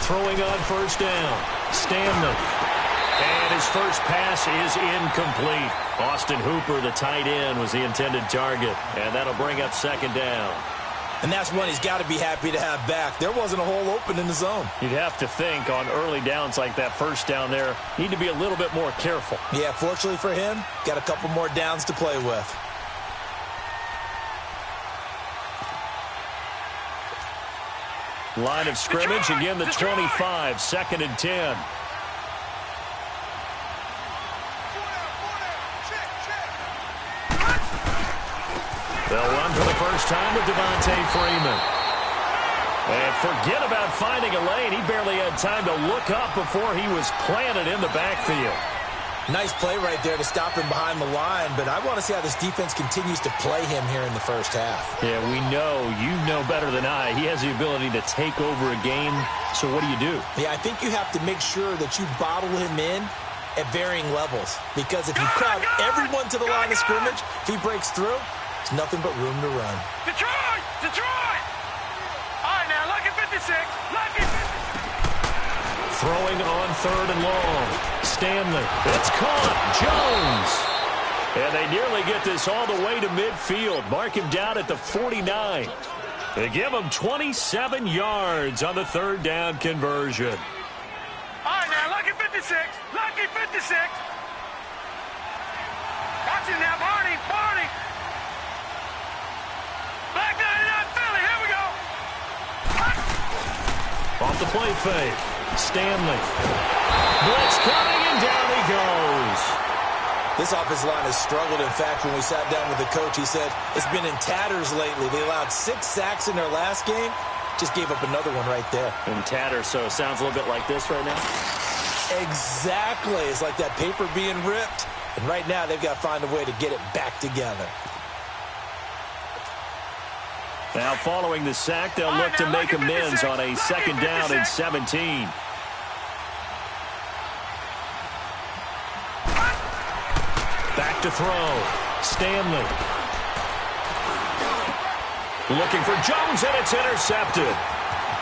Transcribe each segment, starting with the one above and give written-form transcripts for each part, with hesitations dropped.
Throwing on first down, Stanley. And his first pass is incomplete. Austin Hooper, the tight end, was the intended target. And that'll bring up second down. And that's one he's got to be happy to have back. There wasn't a hole open in the zone. You'd have to think on early downs like that first down there, need to be a little bit more careful. Yeah, fortunately for him, got a couple more downs to play with. Line of scrimmage, again the 25, second and 10. They'll run for the first time with Devontae Freeman. And forget about finding a lane. He barely had time to look up before he was planted in the backfield. Nice play right there to stop him behind the line, but I want to see how this defense continues to play him here in the first half. Yeah, we know, you know better than I, he has the ability to take over a game, so what do? Yeah, I think you have to make sure that you bottle him in at varying levels, because if you crowd everyone to the line of scrimmage, if he breaks through, there's nothing but room to run. Detroit! Detroit! All right, now, lucky 56. Lucky 56. Throwing on third and long. Stanley. It's caught. Jones. And they nearly get this all the way to midfield. Mark him down at the 49. They give him 27 yards on the third down conversion. All right, now, lucky 56. Lucky 56. Watch it now, Barney. Barney. Black 99 Philly. Here we go. Off the play fake. Stanley. Blitz coming, and down he goes. This offensive line has struggled. In fact, when we sat down with the coach, he said it's been in tatters lately. They allowed 6 sacks in their last game. Just gave up another one right there. In tatters, so it sounds a little bit like this right now? Exactly. It's like that paper being ripped. And right now, they've got to find a way to get it back together. Now, following the sack, they'll look to make amends on a second down and 17. Back to throw. Stanley. Looking for Jones, and it's intercepted.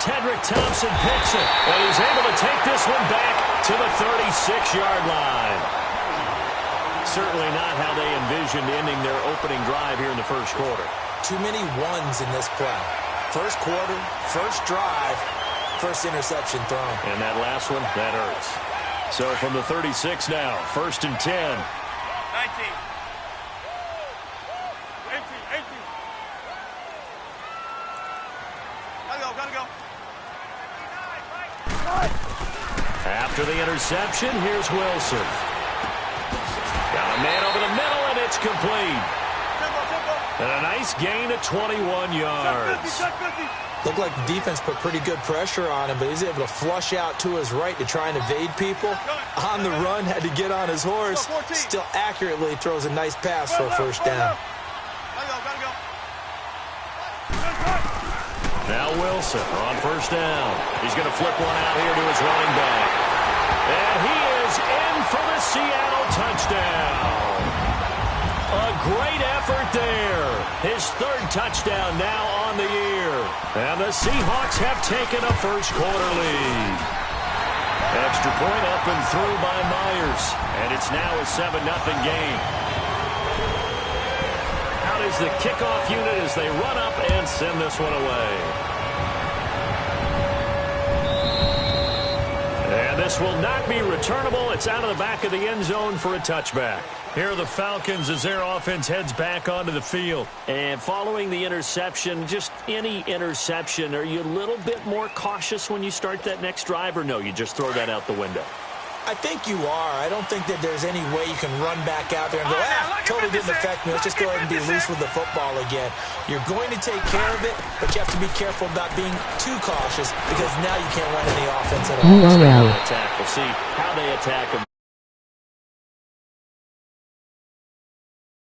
Tedrick Thompson picks it, and he's able to take this one back to the 36-yard line. Certainly not how they envisioned ending their opening drive here in the first quarter. Too many ones in this play. First quarter, first drive, first interception thrown. And that last one, that hurts. So from the 36 now, first and 10. 19. 18. Gotta go. After the interception, here's Wilson. Got a man over the middle, and it's complete. And a nice gain of 21 yards. Looked like the defense put pretty good pressure on him, but he's able to flush out to his right to try and evade people. On the run, had to get on his horse. Still accurately throws a nice pass for a first down. Now Wilson on first down. He's going to flip one out here to his running back. And he is in for the Seattle touchdown. A great effort there. His third touchdown now on the year. And the Seahawks have taken a first quarter lead. Extra point up and through by Myers. And it's now a 7-0 game. Out is the kickoff unit as they run up and send this one away. And this will not be returnable. It's out of the back of the end zone for a touchback. Here are the Falcons as their offense heads back onto the field. And following the interception, just any interception, are you a little bit more cautious when you start that next drive, or no, you just throw that out the window? I think you are. I don't think that there's any way you can run back out there and go, totally didn't affect me. Let's just go ahead and be loose with the football again. You're going to take care of it, but you have to be careful about being too cautious because now you can't run any offense at all. We'll see how they attack them.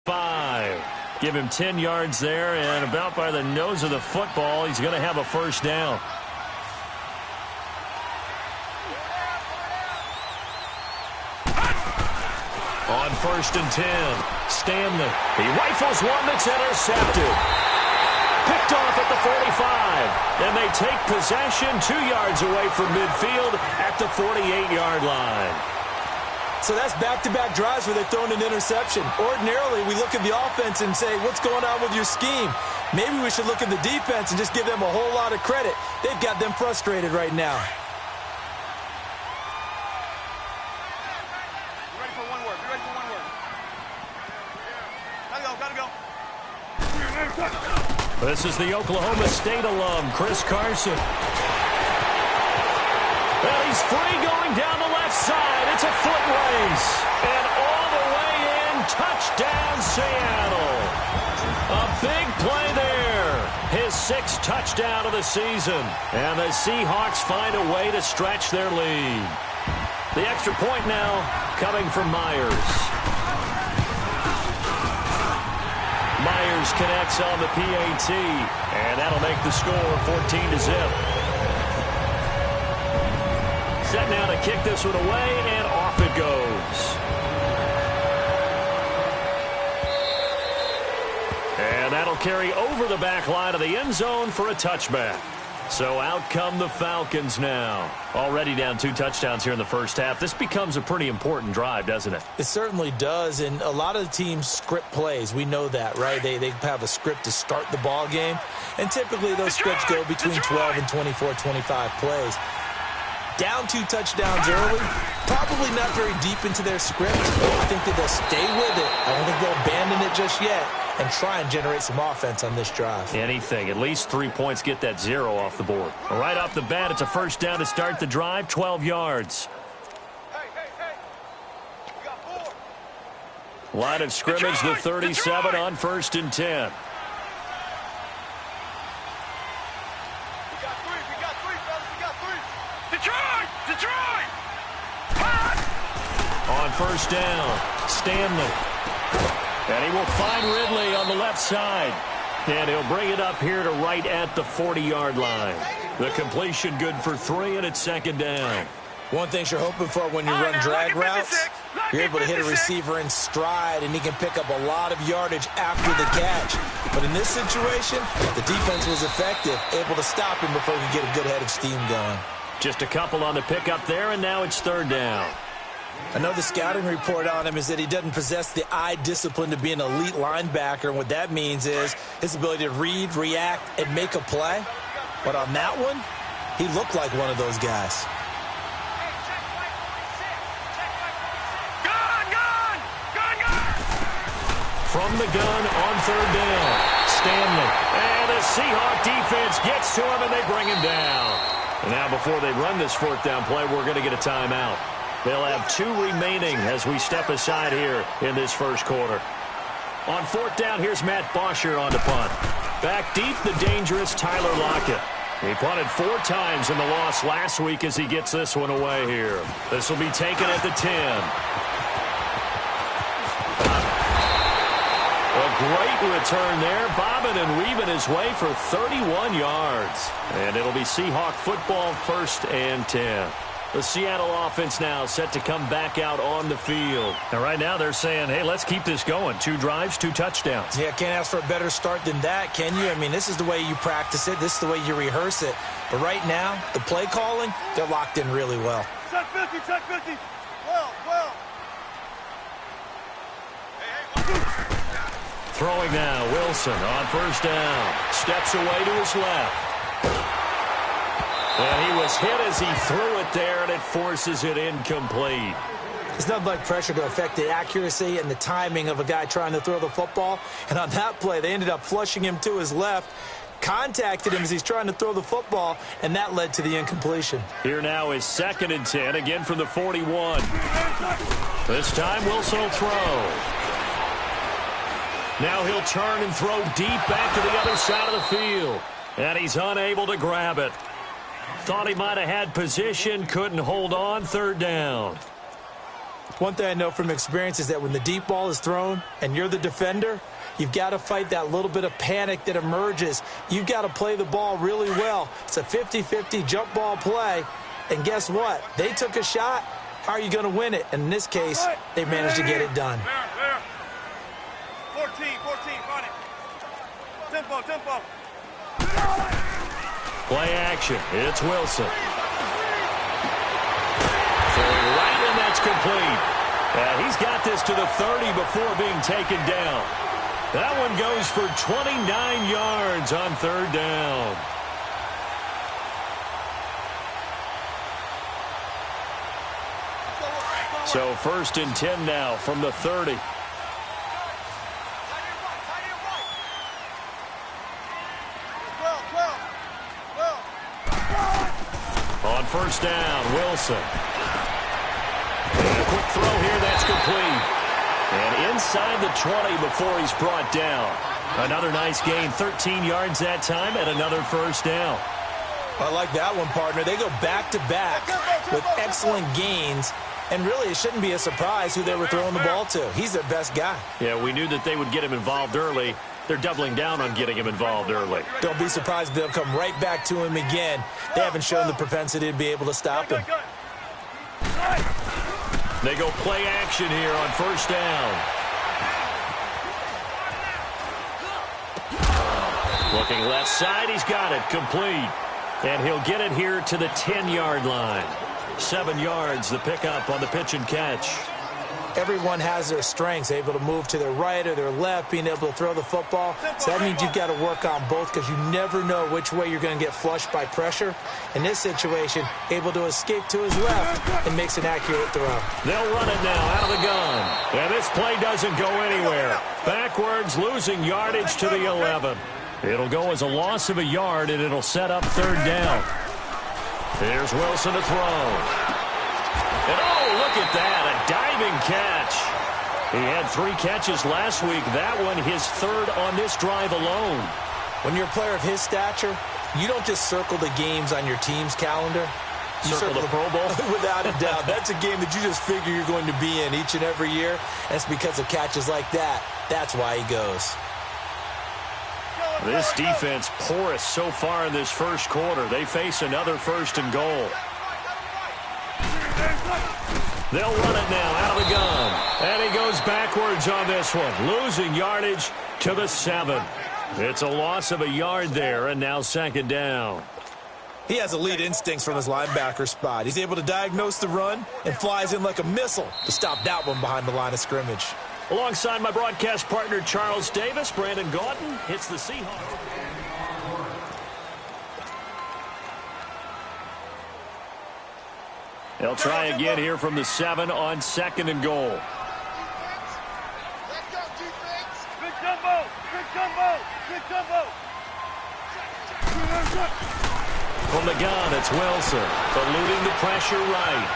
5. Give him 10 yards there, and about by the nose of the football, he's going to have a first down. On first and 10, Stanley. He rifles one that's intercepted. Picked off at the 45. And they take possession 2 yards away from midfield at the 48-yard line. So that's back-to-back drives where they're throwing an interception. Ordinarily, we look at the offense and say, what's going on with your scheme? Maybe we should look at the defense and just give them a whole lot of credit. They've got them frustrated right now. Be ready for one word. Be ready for one word. Gotta go, gotta go. This is the Oklahoma State alum, Chris Carson. And he's free going down the left side. It's a foot race. And all the way in, touchdown Seattle. A big play there. His 6th touchdown of the season. And the Seahawks find a way to stretch their lead. The extra point now coming from Myers. Myers connects on the PAT. And that'll make the score 14-0. Set now to kick this one away, and off it goes. And that'll carry over the back line of the end zone for a touchback. So out come the Falcons now. Already down 2 touchdowns here in the first half. This becomes a pretty important drive, doesn't it? It certainly does, and a lot of the teams script plays. We know that, right? They have a script to start the ball game, and typically those scripts go between 12 and 24, 25 plays. Down 2 touchdowns early, probably not very deep into their script. I think that they'll stay with it. I don't think they'll abandon it just yet and try and generate some offense on this drive. Anything. At least 3 points, get that 0 off the board. Right off the bat, it's a first down to start the drive, 12 yards. Hey, hey, hey. We got 4. Line of scrimmage, the 37 on 1st and 10. Detroit! On first down, Stanley. And he will find Ridley on the left side. And he'll bring it up here to right at the 40-yard line. The completion good for 3, and it's 2nd down. One thing you're hoping for when you run drag routes, you're able to hit a receiver in stride, and he can pick up a lot of yardage after the catch. But in this situation, the defense was effective, able to stop him before he could get a good head of steam going. Just a couple on the pickup there, and now it's 3rd down. Another scouting report on him is that he doesn't possess the eye discipline to be an elite linebacker, and what that means is his ability to read, react, and make a play. But on that one, he looked like one of those guys. From the gun on 3rd down, Stanley. And the Seahawk defense gets to him, and they bring him down. And now before they run this 4th down play, we're going to get a timeout. They'll have 2 remaining as we step aside here in this first quarter. On 4th down, here's Matt Bosher on the punt. Back deep, the dangerous Tyler Lockett. He punted 4 times in the loss last week as he gets this one away here. This will be taken at the 10. A great return there, bobbing and weaving his way for 31 yards. And it'll be Seahawk football, 1st and 10. The Seattle offense now set to come back out on the field. And right now they're saying, hey, let's keep this going. 2 drives, 2 touchdowns. Yeah, can't ask for a better start than that, can you? I mean, this is the way you practice it. This is the way you rehearse it. But right now, the play calling, they're locked in really well. Check 50, check 50. Well. Hey. Throwing now, Wilson on 1st down. Steps away to his left. And he was hit as he threw it there, and it forces it incomplete. It's nothing like pressure to affect the accuracy and the timing of a guy trying to throw the football. And on that play, they ended up flushing him to his left, contacted him as he's trying to throw the football, and that led to the incompletion. Here now is 2nd and 10, again from the 41. This time, Wilson will throw. Now he'll turn and throw deep back to the other side of the field. And he's unable to grab it. Thought he might have had position, couldn't hold on, 3rd down. One thing I know from experience is that when the deep ball is thrown and you're the defender, you've got to fight that little bit of panic that emerges. You've got to play the ball really well. It's a 50-50 jump ball play. And guess what? They took a shot. How are you going to win it? And in this case, they managed to get it done. There. 14, find it. Tempo. Play action. It's Wilson. Throwing right, and that's complete. He's got this to the 30 before being taken down. That one goes for 29 yards on third down. So 1st and 10 now from the 30. On 1st down, Wilson. And a quick throw here, that's complete. And inside the 20 before he's brought down. Another nice gain, 13 yards that time, and another 1st down. I like that one, partner. They go back-to-back with excellent gains. And really, it shouldn't be a surprise who they were throwing the ball to. He's their best guy. Yeah, we knew that they would get him involved early. They're doubling down on getting him involved early. Don't be surprised if they'll come right back to him again. They haven't shown the propensity to be able to stop him. They go play action here on 1st down. Looking left side, he's got it, complete. And he'll get it here to the 10-yard line. 7 yards, the pickup on the pitch and catch. Everyone has their strengths, able to move to their right or their left, being able to throw the football. So that means you've got to work on both because you never know which way you're going to get flushed by pressure. In this situation, able to escape to his left and makes an accurate throw. They'll run it now out of the gun. And this play doesn't go anywhere. Backwards, losing yardage to the 11. It'll go as a loss of a yard, and it'll set up 3rd down. Here's Wilson to throw. And oh, look at that, a diving catch. He had 3 catches last week. That one his 3rd on this drive alone. When you're a player of his stature, you don't just circle the games on your team's calendar. You circle the Pro Bowl? Without a doubt. That's a game that you just figure you're going to be in each and every year. And it's because of catches like that. That's why he goes. This defense porous so far in this 1st quarter. They face another 1st and goal. They'll run it now out of the gun. And he goes backwards on this one. Losing yardage to the 7. It's a loss of a yard there, and now 2nd down. He has elite instincts from his linebacker spot. He's able to diagnose the run and flies in like a missile to stop that one behind the line of scrimmage. Alongside my broadcast partner, Charles Davis, Brandon Gaudin hits the Seahawks. They'll try again here from the 7 on 2nd and goal. Big jumbo! Big jumbo! Big jumbo! From the gun, it's Wilson, eluding the pressure right.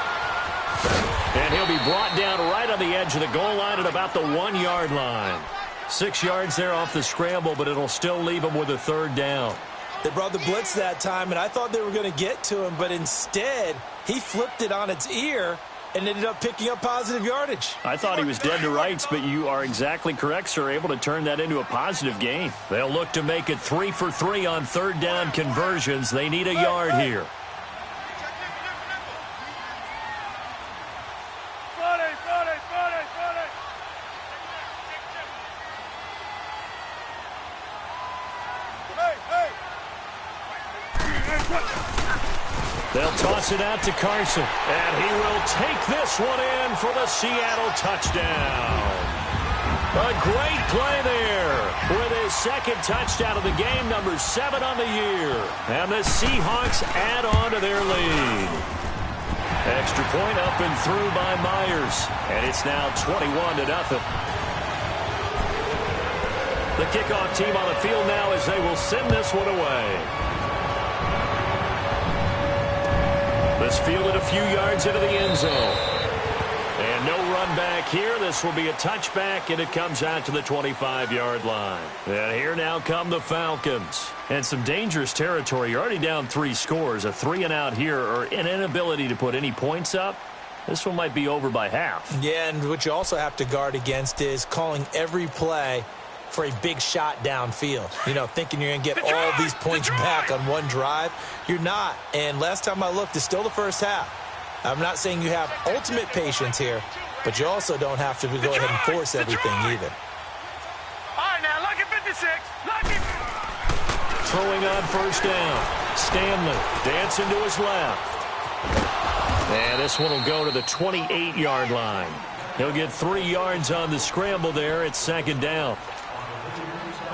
And he'll be brought down right on the edge of the goal line at about the 1-yard line. 6 yards there off the scramble, but it'll still leave him with a 3rd down. They brought the blitz that time, and I thought they were going to get to him, but instead, he flipped it on its ear and ended up picking up positive yardage. I thought he was dead to rights, but you are exactly correct, sir, able to turn that into a positive gain. They'll look to make it 3 for 3 on 3rd down conversions. They need a yard here. They'll toss it out to Carson, and he will take this one in for the Seattle touchdown. A great play there with his 2nd touchdown of the game, number 7 on the year. And the Seahawks add on to their lead. Extra point up and through by Myers, and it's now 21-0. The kickoff team on the field now as they will send this one away. This fielded a few yards into the end zone. And no run back here. This will be a touchback, and it comes out to the 25-yard line. And here now come the Falcons. And some dangerous territory. You're already down 3 scores. A 3-and-out here, or an inability to put any points up. This one might be over by half. Yeah, and what you also have to guard against is calling every play for a big shot downfield. You know, thinking you're going to get all these points back on one drive. You're not. And last time I looked, it's still the first half. I'm not saying you have ultimate patience here, but you also don't have to go ahead and force everything either. All right, now, look at 56. Look at... Throwing on first down. Stanley dancing to his left. And this one will go to the 28-yard line. He'll get 3 yards on the scramble there at second down.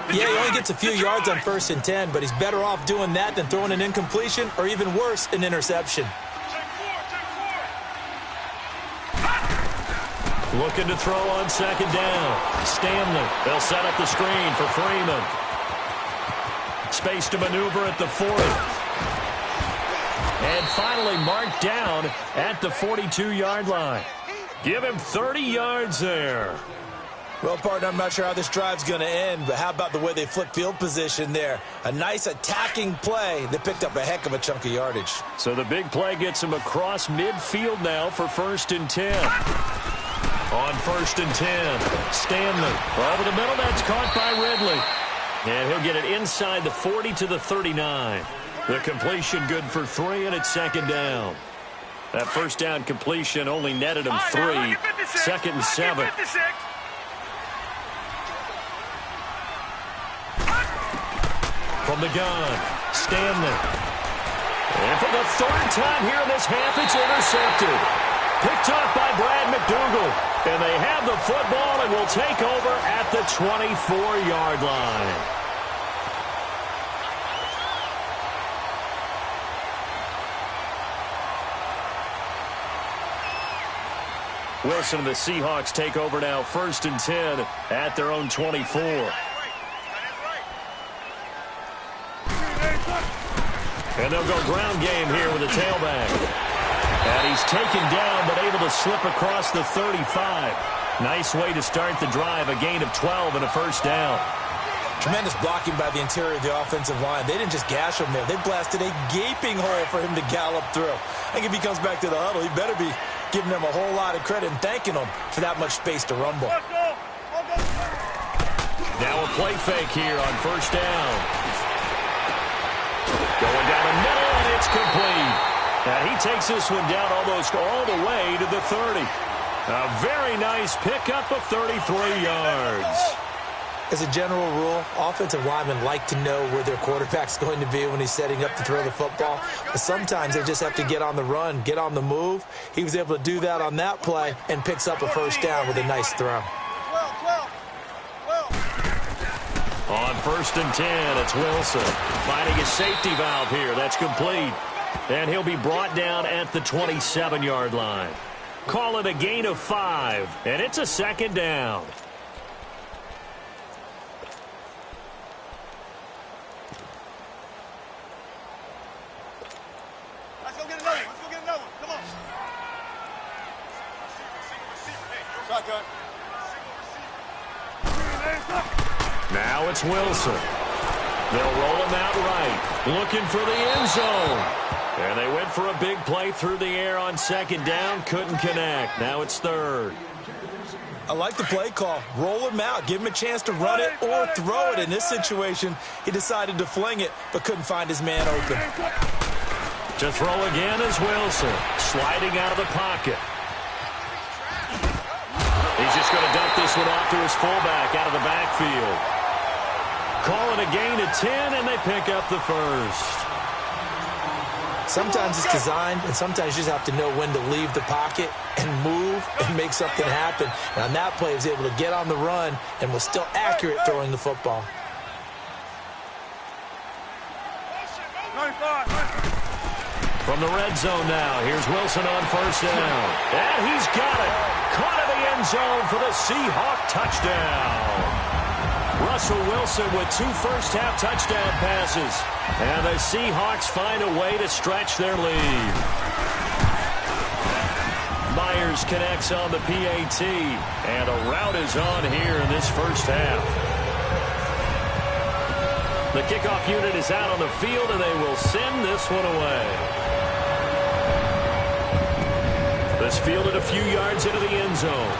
Yeah, he only gets a few yards on 1st and 10, but he's better off doing that than throwing an incompletion or even worse, an interception. Looking to throw on second down. Stanley. They'll set up the screen for Freeman. Space to maneuver at the 40. And finally marked down at the 42-yard line. Give him 30 yards there. Well, partner, I'm not sure how this drive's going to end, but how about the way they flip field position there? A nice attacking play. They picked up a heck of a chunk of yardage. So the big play gets him across midfield now for 1st and 10. On 1st and 10, Stanley. Over the middle, that's caught by Ridley. And he'll get it inside the 40 to the 39. The completion good for 3, and it's second down. That first down completion only netted him 3. 2nd and 7. From the gun, Stanley. And for the 3rd time here in this half, it's intercepted. Picked up by Brad McDougal. And they have the football and will take over at the 24-yard line. Wilson and the Seahawks take over now, 1st and 10 at their own 24. And they'll go ground game here with a tailback. And he's taken down, but able to slip across the 35. Nice way to start the drive, a gain of 12 and a first down. Tremendous blocking by the interior of the offensive line. They didn't just gash him there. They blasted a gaping hole for him to gallop through. I think if he comes back to the huddle, he better be giving them a whole lot of credit and thanking them for that much space to rumble. Now a play fake here on first down. Going down the middle, and it's complete. And he takes this one down almost all the way to the 30. A very nice pickup of 33 yards. As a general rule, offensive linemen like to know where their quarterback's going to be when he's setting up to throw the football. But sometimes they just have to get on the run, get on the move. He was able to do that on that play and picks up a first down with a nice throw. On 1st and 10, it's Wilson finding a safety valve here. That's complete. And he'll be brought down at the 27-yard line. Call it a gain of 5, and it's a second down. Let's go get another one. Let's go get another one. Come on. Shotgun. Now it's Wilson. They'll roll him out right, looking for the end zone. And they went for a big play through the air on second down, couldn't connect. Now it's 3rd. I like the play call. Roll him out. Give him a chance to run it or throw it. In this situation, he decided to fling it, but couldn't find his man open. To throw again is Wilson, sliding out of the pocket. He's just going to dump this one off to his fullback out of the backfield. Call it a gain of 10, and they pick up the first. Sometimes it's designed, and sometimes you just have to know when to leave the pocket and move and make something happen. And on that play, he was able to get on the run and was still accurate throwing the football. From the red zone now, here's Wilson on first down. And he's got it. Caught in the end zone for the Seahawk touchdown. Russell Wilson with 2 first-half touchdown passes. And the Seahawks find a way to stretch their lead. Myers connects on the PAT. And a rout is on here in this first half. The kickoff unit is out on the field, and they will send this one away. This fielded a few yards into the end zone.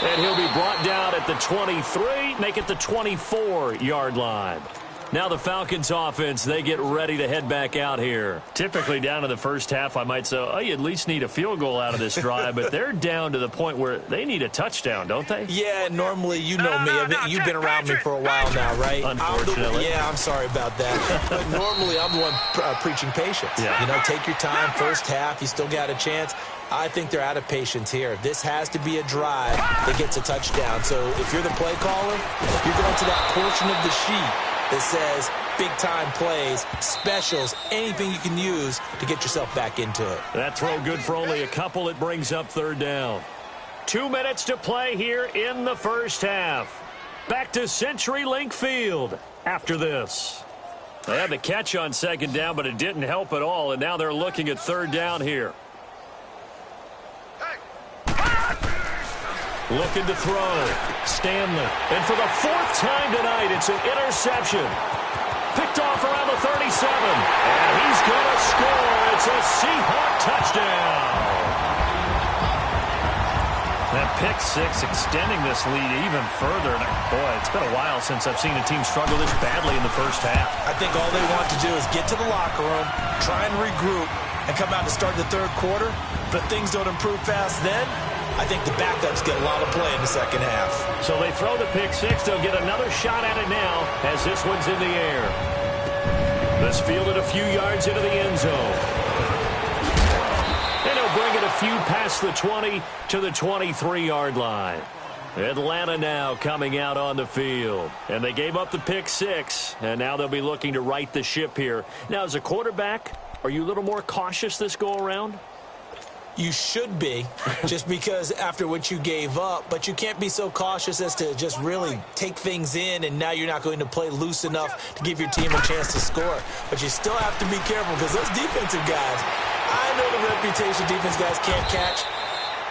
And he'll be brought down at the 23, make it the 24-yard line. Now the Falcons offense, they get ready to head back out here. Typically down to the first half, I might say, oh, you at least need a field goal out of this drive, but they're down to the point where they need a touchdown, don't they? Yeah, normally, you know me. You've been around me for a while now, right? Unfortunately. I'm sorry about that. But normally, I'm the one preaching patience. Yeah. You know, take your time, first half, you still got a chance. I think they're out of patience here. This has to be a drive that gets a touchdown. So if you're the play caller, you're going to that portion of the sheet that says big-time plays, specials, anything you can use to get yourself back into it. That throw good for only a couple. It brings up third down. 2 minutes to play here in the first half. Back to CenturyLink Field after this. They had the catch on second down, but it didn't help at all, and now they're looking at third down here. Looking to throw. Stanley. And for the fourth time tonight, it's an interception. Picked off around the 37. And he's going to score. It's a Seahawk touchdown. That pick six extending this lead even further. Boy, it's been a while since I've seen a team struggle this badly in the first half. I think all they want to do is get to the locker room, try and regroup, and come out to start the third quarter. But things don't improve fast then. I think the backups get a lot of play in the second half. So they throw the pick six. They'll get another shot at it now as this one's in the air. This fielded a few yards into the end zone. And he'll bring it a few past the 20 to the 23-yard line. Atlanta now coming out on the field. And they gave up the pick six, and now they'll be looking to right the ship here. Now, as a quarterback, are you a little more cautious this go-around? You should be, just because after what you gave up, but you can't be so cautious as to just really take things in, and now you're not going to play loose enough to give your team a chance to score. But you still have to be careful because those defensive guys, I know the reputation defense guys can't catch.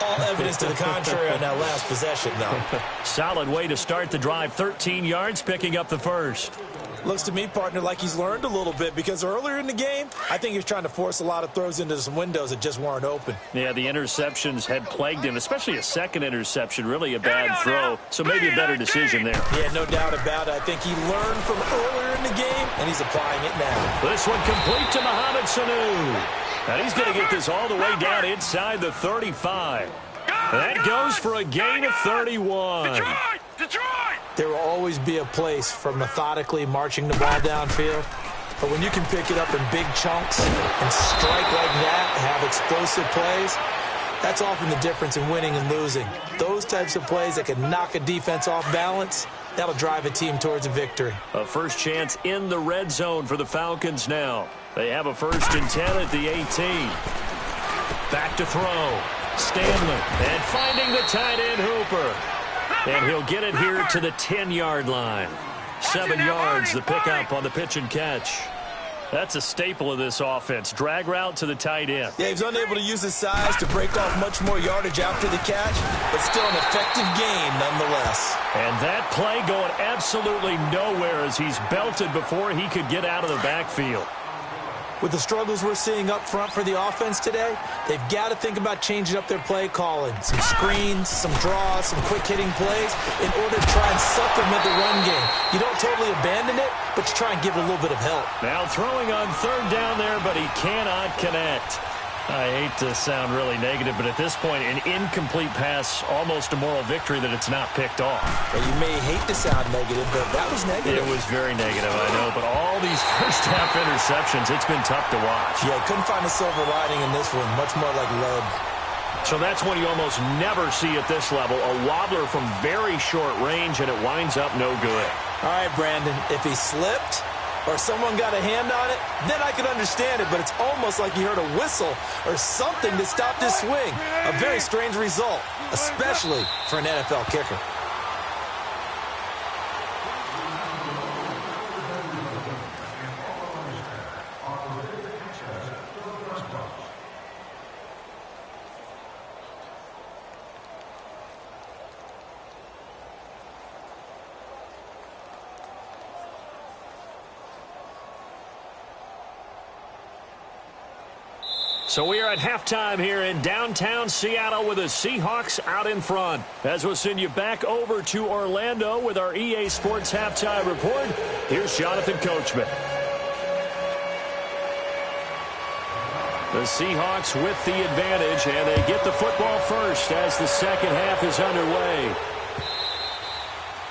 All evidence to the contrary on that last possession, though. Solid way to start the drive, 13 yards, picking up the first. Looks to me, partner, like he's learned a little bit because earlier in the game, I think he was trying to force a lot of throws into some windows that just weren't open. Yeah, the interceptions had plagued him, especially a second interception, really a bad throw. So maybe a better decision there. Yeah, no doubt about it. I think he learned from earlier in the game, and he's applying it now. This one complete to Mohamed Sanu. And he's going to get this all the way down inside the 35. That goes for a gain of 31. Detroit! There will always be a place for methodically marching the ball downfield. But when you can pick it up in big chunks and strike like that, have explosive plays, that's often the difference in winning and losing. Those types of plays that can knock a defense off balance, that'll drive a team towards a victory. A first chance in the red zone for the Falcons now. They have a 1st and 10 at the 18. Back to throw. Stanley. And finding the tight end Hooper. And he'll get it here to the 10-yard line. 7 yards, the pickup on the pitch and catch. That's a staple of this offense. Drag route to the tight end. Yeah, he was unable to use his size to break off much more yardage after the catch, but still an effective gain nonetheless. And that play going absolutely nowhere as he's belted before he could get out of the backfield. With the struggles we're seeing up front for the offense today, they've got to think about changing up their play calling. Some screens, some draws, some quick-hitting plays in order to try and supplement the run game. You don't totally abandon it, but you try and give it a little bit of help. Now throwing on third down there, but he cannot connect. I hate to sound really negative, but at this point, an incomplete pass, almost a moral victory that it's not picked off. Well, you may hate to sound negative, but that was negative. It was very negative, I know, but all these first-half interceptions, it's been tough to watch. Yeah, couldn't find a silver lining in this one, much more like lead. So that's one you almost never see at this level, a wobbler from very short range, and it winds up no good. All right, Brandon, if he slipped or someone got a hand on it, then I could understand it, but it's almost like you heard a whistle or something to stop this swing. A very strange result, especially for an NFL kicker. So we are at halftime here in downtown Seattle with the Seahawks out in front. As we'll send you back over to Orlando with our EA Sports Halftime Report, here's Jonathan Coachman. The Seahawks with the advantage, and they get the football first as the second half is underway.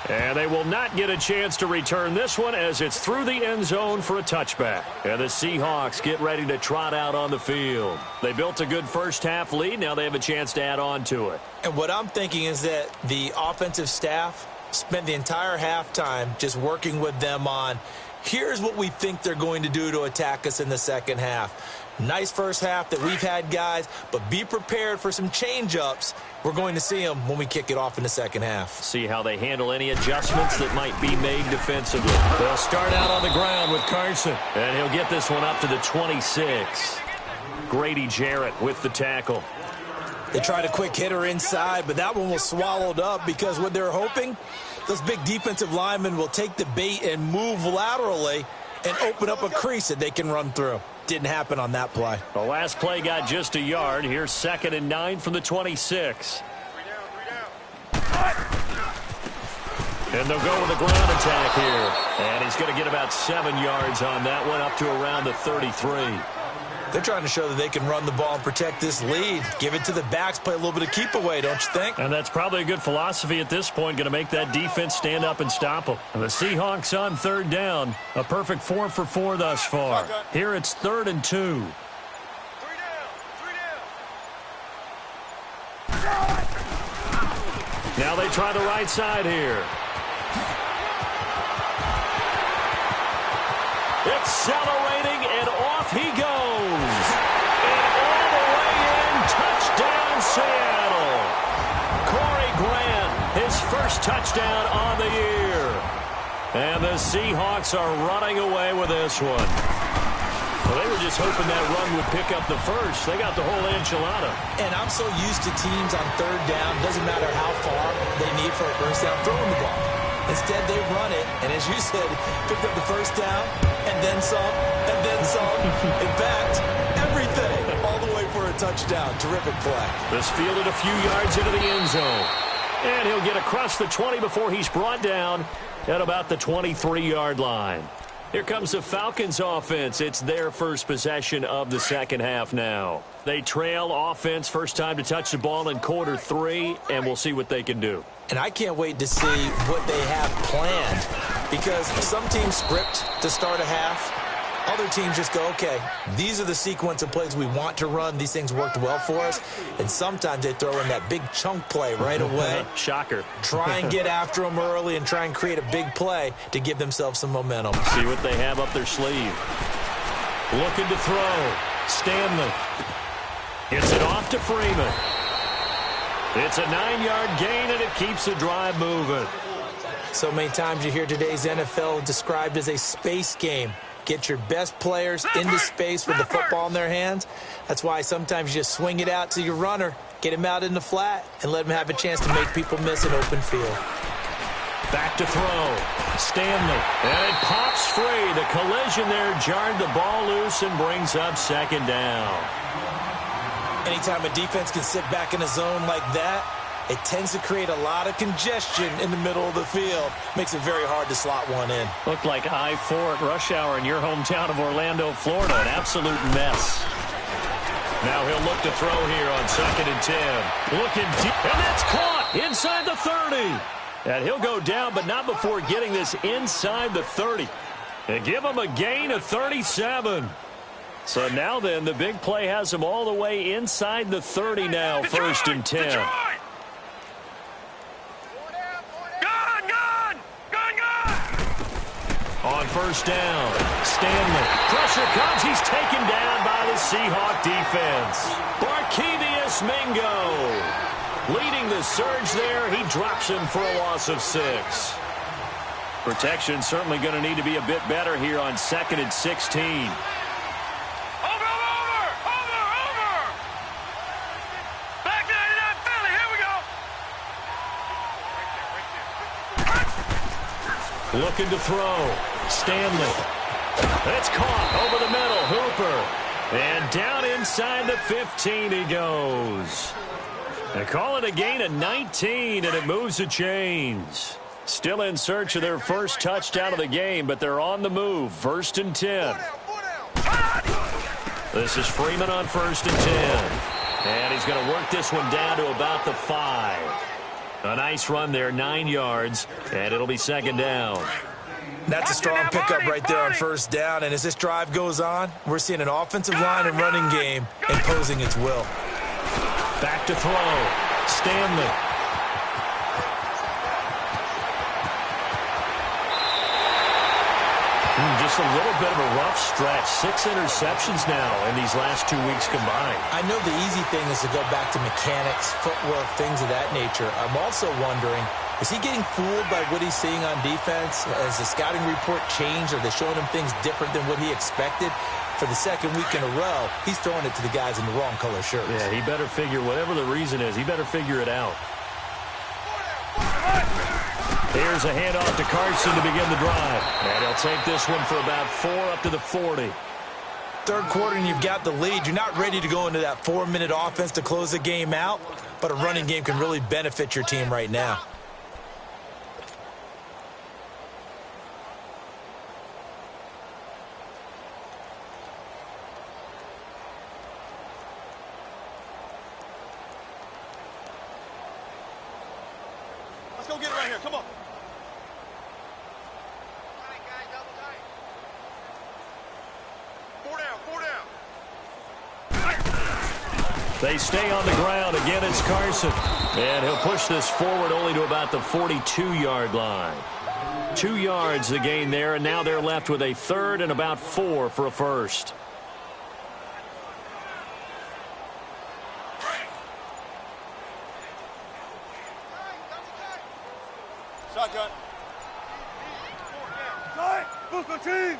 And they will not get a chance to return this one as it's through the end zone for a touchback. And the Seahawks get ready to trot out on the field. They built a good first half lead. Now they have a chance to add on to it. And what I'm thinking is that the offensive staff spent the entire halftime just working with them on, here's what we think they're going to do to attack us in the second half. Nice first half that we've had, guys, but be prepared for some change-ups. We're going to see them when we kick it off in the second half. See how they handle any adjustments that might be made defensively. They'll start out on the ground with Carson, and he'll get this one up to the 26. Grady Jarrett with the tackle. They tried a quick hitter inside, but that one was swallowed up because what they're hoping, those big defensive linemen will take the bait and move laterally and open up a crease that they can run through. Didn't happen on that play. The last play got just a yard. Here's 2nd and 9 from the 26. And they'll go with a ground attack here. And he's going to get about 7 yards on that one, up to around the 33. They're trying to show that they can run the ball and protect this lead. Give it to the backs, play a little bit of keep away, don't you think? And that's probably a good philosophy at this point, going to make that defense stand up and stop them. And the Seahawks on 3rd down, a perfect 4 for 4 thus far. Here it's 3rd and 2. Now they try the right side here. Accelerating, and off he goes. And all the way in, touchdown Seattle. Corey Grant, his first touchdown on the year. And the Seahawks are running away with this one. Well, they were just hoping that run would pick up the first. They got the whole enchilada. And I'm so used to teams on 3rd down, doesn't matter how far they need for a first down, throwing the ball. Instead, they run it, and as you said, picked up the first down, and then some, and then some. In fact, everything, all the way for a touchdown. Terrific play. This fielded a few yards into the end zone. And he'll get across the 20 before he's brought down at about the 23-yard line. Here comes the Falcons offense. It's their first possession of the second half now. They trail offense, first time to touch the ball in quarter 3, and we'll see what they can do. And I can't wait to see what they have planned, because some teams script to start a half. Other teams just go, okay, these are the sequence of plays we want to run. These things worked well for us. And sometimes they throw in that big chunk play right away. Shocker. Try and get after them early and try and create a big play to give themselves some momentum. See what they have up their sleeve. Looking to throw. Stanley. Gets it off to Freeman. It's a 9-yard gain, and it keeps the drive moving. So many times you hear today's NFL described as a space game. Get your best players into space with the football in their hands. That's why sometimes you just swing it out to your runner, get him out in the flat, and let him have a chance to make people miss an open field. Back to throw. Stanley. And it pops free. The collision there jarred the ball loose and brings up 2nd down. Anytime a defense can sit back in a zone like that, it tends to create a lot of congestion in the middle of the field. Makes it very hard to slot one in. Looked like I-4 at rush hour in your hometown of Orlando, Florida. An absolute mess. Now he'll look to throw here on 2nd and 10. Looking deep, and that's caught inside the 30. And he'll go down, but not before getting this inside the 30. And give him a gain of 37. So now then, the big play has him all the way inside the 30 now, 1st and 10. On 1st down, Stanley. Pressure comes. He's taken down by the Seahawk defense. Barkevious Mingo leading the surge there. He drops him for a loss of 6. Protection certainly going to need to be a bit better here on 2nd and 16. Back 99 Philly, here we go. Looking to throw. Stanley. It's caught over the middle. Hooper. And down inside the 15 he goes. They call it a gain of 19, and it moves the chains. Still in search of their first touchdown of the game, but they're on the move. 1st and 10. This is Freeman on 1st and 10. And he's going to work this one down to about the 5. A nice run there, 9 yards, and it'll be 2nd down. That's a strong pickup right there on 1st down, and as this drive goes on, we're seeing an offensive line and running game imposing its will. Back to throw. Stanley. Just a little bit of a rough stretch. 6 interceptions now in these last 2 weeks combined. I know the easy thing is to go back to mechanics, footwork, things of that nature. I'm also wondering, is he getting fooled by what he's seeing on defense? Has the scouting report changed? Are they showing him things different than what he expected? For the 2nd week in a row, he's throwing it to the guys in the wrong color shirts. Yeah, he better figure, whatever the reason is, he better figure it out. Here's a handoff to Carson to begin the drive. And he'll take this one for about 4 up to the 40. 3rd quarter and you've got the lead. You're not ready to go into that 4-minute offense to close the game out, but a running game can really benefit your team right now. Let's go get it right here. Come on. They stay on the ground. Again, it's Carson. And he'll push this forward only to about the 42-yard line. 2 yards the gain there, and now they're left with a 3rd and about 4 for a first. Shotgun. Team.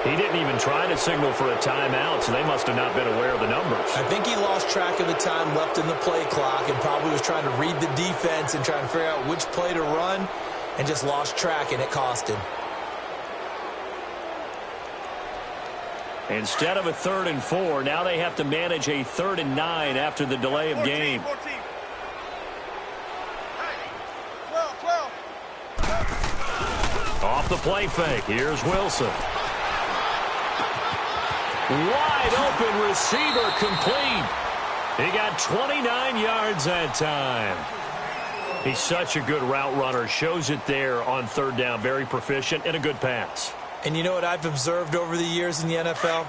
He didn't even try to signal for a timeout, so they must have not been aware of the numbers. I think he lost track of the time left in the play clock and probably was trying to read the defense and trying to figure out which play to run and just lost track, and it cost him. Instead of a 3rd and 4, now they have to manage a 3rd and 9 after the delay of game. 14. Off the play fake, here's Wilson. Wide open receiver complete. He got 29 yards that time. He's such a good route runner. Shows it there on 3rd down. Very proficient and a good pass. And you know what I've observed over the years in the NFL?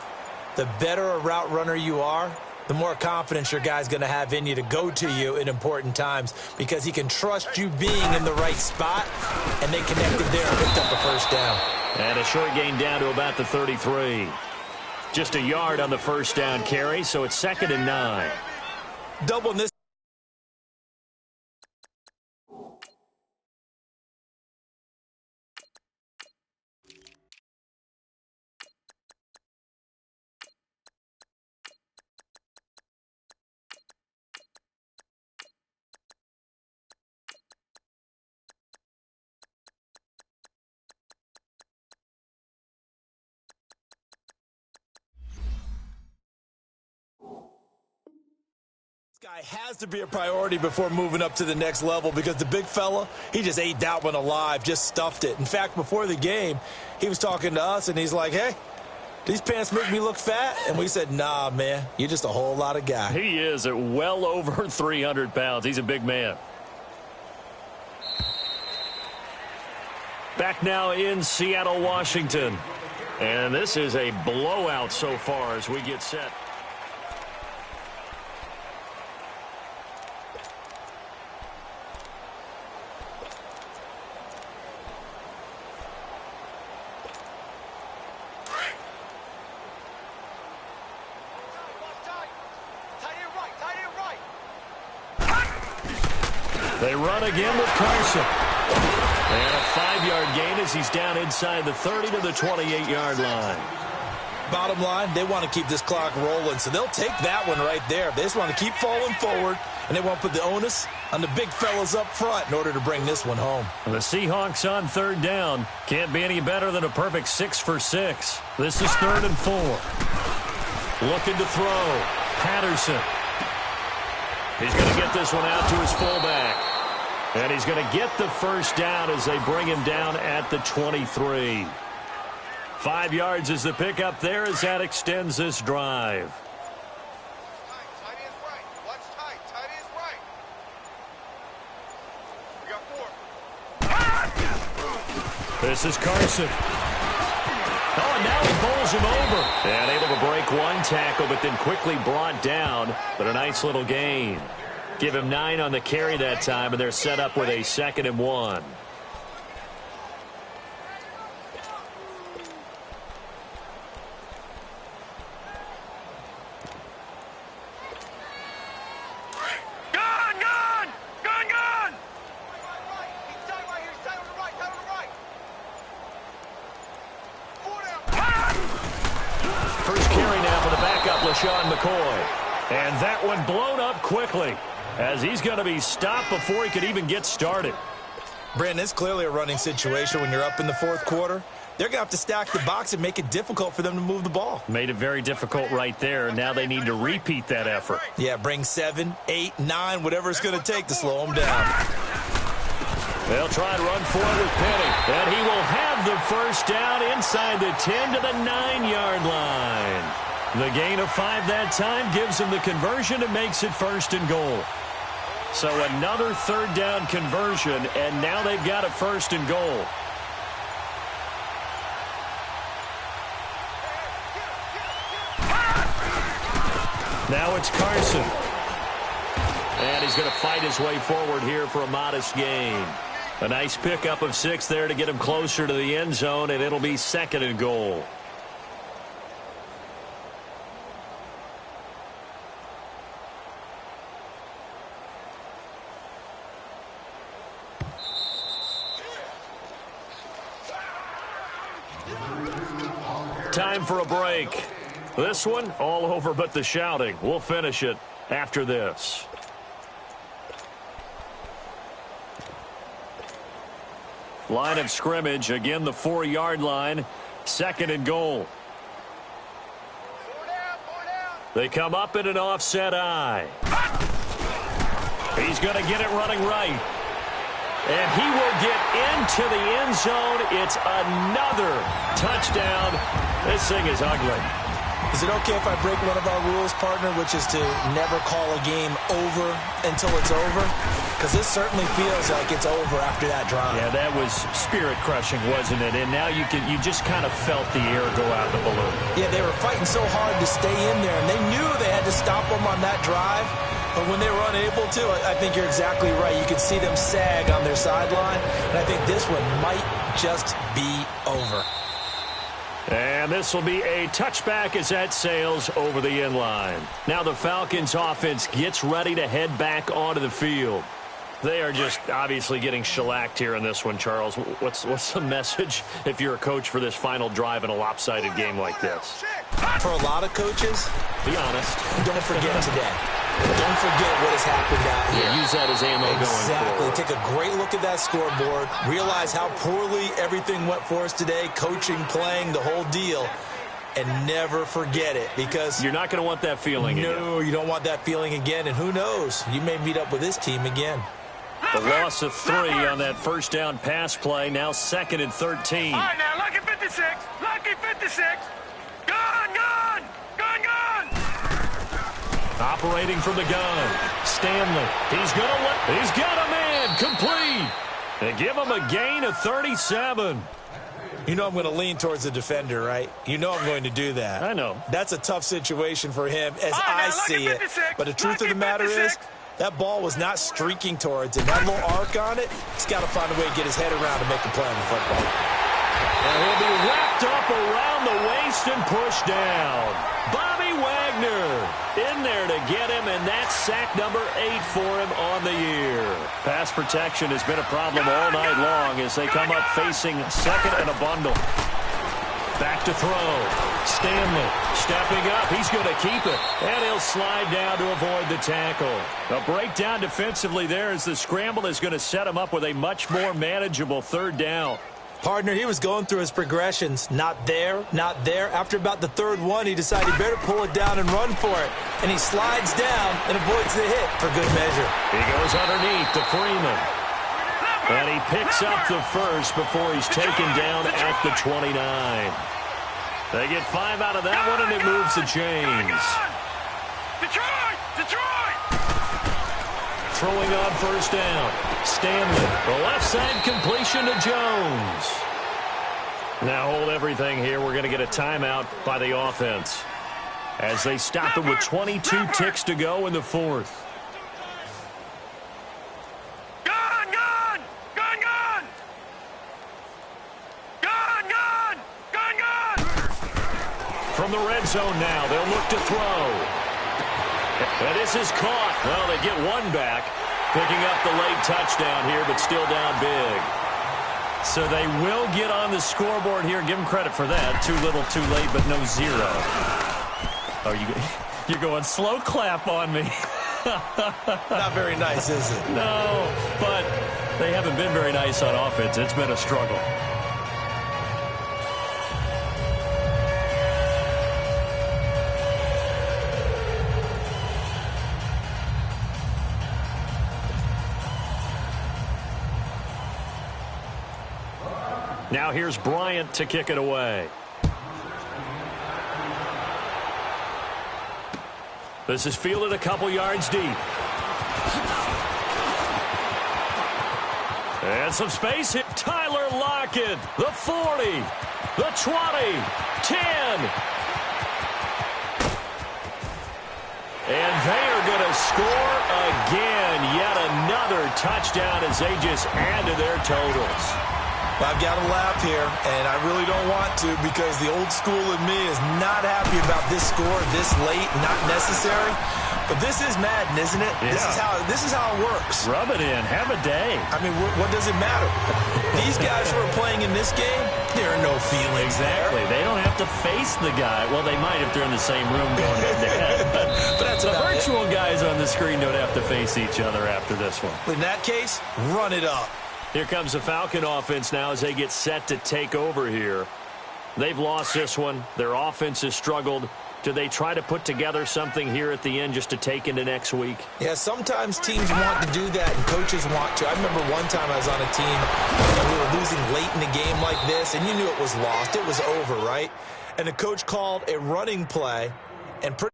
The better a route runner you are, the more confidence your guy's going to have in you to go to you in important times because he can trust you being in the right spot, and they connected there and picked up a 1st down. And a short gain down to about the 33. Just a yard on the 1st down carry, so it's 2nd and 9. Double in this. Guy has to be a priority before moving up to the next level because the big fella, he just ate that one alive, just stuffed it. In fact, before the game, he was talking to us, and he's like, hey, these pants make me look fat? And we said, nah, man, you're just a whole lot of guy. He is at well over 300 pounds. He's a big man. Back now in Seattle, Washington. And this is a blowout so far as we get set. They run again with Carson. And a 5-yard gain as he's down inside the 30 to the 28-yard line. Bottom line, they want to keep this clock rolling, so they'll take that one right there. They just want to keep falling forward and they won't put the onus on the big fellas up front in order to bring this one home. The Seahawks on third down. Can't be any better than a perfect 6 for 6. This is 3rd and 4. Looking to throw. Patterson. He's going to get this one out to his fullback. And he's going to get the first down as they bring him down at the 23. 5 yards is the pickup there as that extends this drive. This is Carson. Oh, and now he bowls him over. And able to break one tackle, but then quickly brought down. But a nice little gain. Give him 9 on the carry that time, and they're set up with a 2nd and 1. Sean McCoy. And that one blown up quickly as he's going to be stopped before he could even get started. Brandon, it's clearly a running situation when you're up in the 4th quarter. They're going to have to stack the box and make it difficult for them to move the ball. Made it very difficult right there. Now they need to repeat that effort. Yeah, bring 7, 8, 9, whatever it's going to take to slow them down. They'll try to run forward with Penny. And he will have the first down inside the 10 to the 9-yard line. The gain of 5 that time gives him the conversion and makes it 1st and goal. So another 3rd down conversion, and now they've got a 1st and goal. Now it's Carson. And he's going to fight his way forward here for a modest gain. A nice pickup of 6 there to get him closer to the end zone, and it'll be 2nd and goal. Time for a break. This one, all over but the shouting. We'll finish it after this. Line of scrimmage, again the 4-yard line. 2nd and goal. They come up in an offset eye. He's going to get it running right. And he will get into the end zone. It's another touchdown. This thing is ugly. Is it okay if I break one of our rules, partner, which is to never call a game over until it's over? Because this certainly feels like it's over after that drive. Yeah, that was spirit-crushing, wasn't it? And now you just kind of felt the air go out of the balloon. Yeah, they were fighting so hard to stay in there, and they knew they had to stop them on that drive. But when they were unable to, I think you're exactly right. You could see them sag on their sideline, and I think this one might just be over. And this will be a touchback as that sails over the end line. Now the Falcons offense gets ready to head back onto the field. They are just obviously getting shellacked here in this one, Charles. What's the message if you're a coach for this final drive in a lopsided game like this? For a lot of coaches, be honest. Don't forget today. Don't forget what has happened out here. Yeah, use that as ammo going forward. Take a great look at that scoreboard. Realize how poorly everything went for us today. Coaching, playing, the whole deal. And never forget it, because you're not going to want that feeling again. No, you don't want that feeling again. And who knows? You may meet up with this team again. The loss of 3 on that first down pass play. Now 2nd and 13. All right, now, lucky 56. Lucky 56. Gun, gun. Gun, gun. Operating from the gun. Stanley. He's got a man. Complete. They give him a gain of 37. You know I'm going to lean towards the defender, right? You know I'm going to do that. I know. That's a tough situation for him as I see it. But the truth of the matter is, that ball was not streaking towards him. That little arc on it, he's got to find a way to get his head around to make a play on the football. And he'll be wrapped up around the waist and pushed down. Bobby Wagner in there to get him, and that's sack number 8 for him on the year. Pass protection has been a problem all night long as they come up facing 2nd and a bundle. Back to throw. Stanley stepping up. He's going to keep it. And he'll slide down to avoid the tackle. A breakdown defensively there as the scramble is going to set him up with a much more manageable third down. Partner, he was going through his progressions. Not there, not there. After about the third one, he decided he better pull it down and run for it. And he slides down and avoids the hit for good measure. He goes underneath to Freeman. And he picks up the first before he's taken down at the 29. They get 5 out of that one, and it moves the chains. Detroit! Detroit! Throwing on first down. Stanley, the left side completion to Jones. Now hold everything here. We're going to get a timeout by the offense as they stop it with 22 ticks to go in the fourth. From the red zone now, they'll look to throw. And this is caught. Well, they get one back, picking up the late touchdown here, but still down big. So they will get on the scoreboard here. Give them credit for that. Too little, too late, but no zero. Oh, you're going slow clap on me. Not very nice, is it? No, but they haven't been very nice on offense. It's been a struggle. Now here's Bryant to kick it away. This is fielded a couple yards deep. And some space hit. Tyler Lockett, the 40, the 20, 10. And they are going to score again. Yet another touchdown as they just add to their totals. I've got to laugh here, and I really don't want to because the old school in me is not happy about this score this late, not necessary. But this is Madden, isn't it? Yeah. This is how it works. Rub it in. Have a day. I mean, what does it matter? These guys who are playing in this game, there are no feelings Exactly. there. They don't have to face the guy. Well, they might if they're in the same room going head-to-head. But That's the about virtual guys on the screen don't have to face each other after this one. In that case, run it up. Here comes the Falcon offense now as they get set to take over here. They've lost this one. Their offense has struggled. Do they try to put together something here at the end just to take into next week? Yeah, sometimes teams want to do that and coaches want to. I remember one time I was on a team and we were losing late in the game like this, and you knew it was lost. It was over, right? And the coach called a running play, and pretty